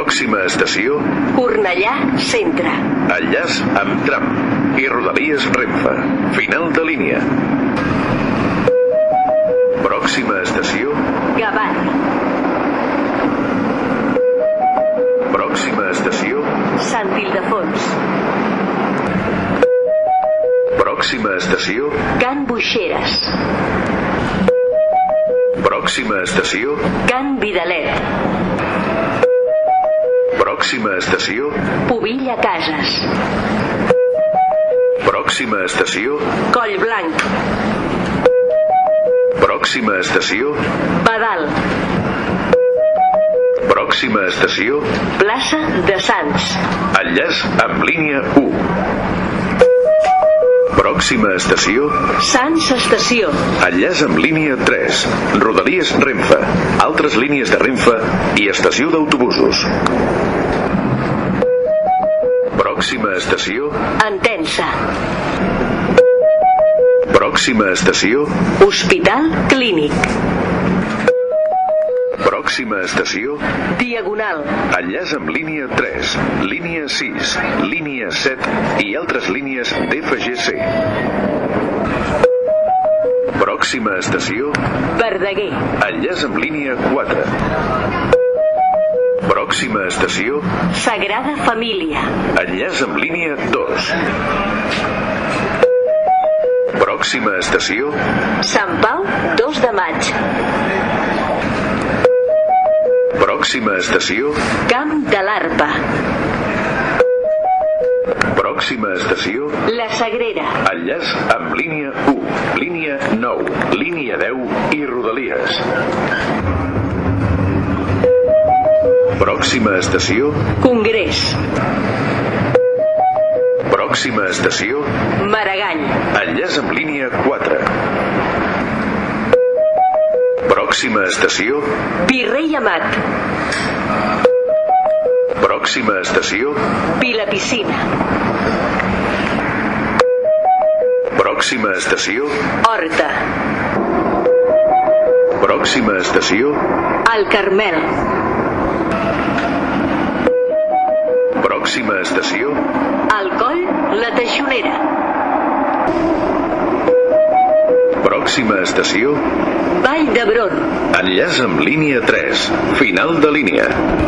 Pròxima estació, Cornellà Centre. enllaç amb tram i Rodalies Renfe. Final de línia. Pròxima estació, Gavà. pròxima estació, Sant Ildefons. pròxima estació, Can Boixeres. pròxima estació, Can Vidalet. pròxima estació, Pobilla Cases. pròxima estació, Collblanc. pròxima estació, Badal. pròxima estació, Plaça de Sants. enllaç amb línia 1. Pròxima estació, Sants Estació. enllaç amb línia 3, Rodalies Renfe, altres línies de Renfe i estació d'autobusos. Pròxima estació, Entença. pròxima estació, Hospital Clínic. pròxima estació, Diagonal. enllaç amb línia 3, línia 6, línia 7 i altres línies d'FGC. Pròxima estació, Verdaguer. enllaç amb línia 4. Pròxima estació, Sagrada Família. enllaç amb línia 2. Pròxima estació, Sant Pau, 2 de maig. pròxima estació, Camp de l'Arpa. pròxima estació, La Sagrera. enllaç amb línia 1, línia 9, línia 10 i Rodalies. Pròxima estació, Congrés. pròxima estació, Maragall. enllaç amb línia 4. Pròxima estació, Virrei Amat. pròxima estació, Vilapicina. pròxima estació, Horta. pròxima estació, El Carmel. pròxima estació, Alcoi, La Teixonera. pròxima estació, Vall d'Hebron. enllaç amb línia 3, final de línia.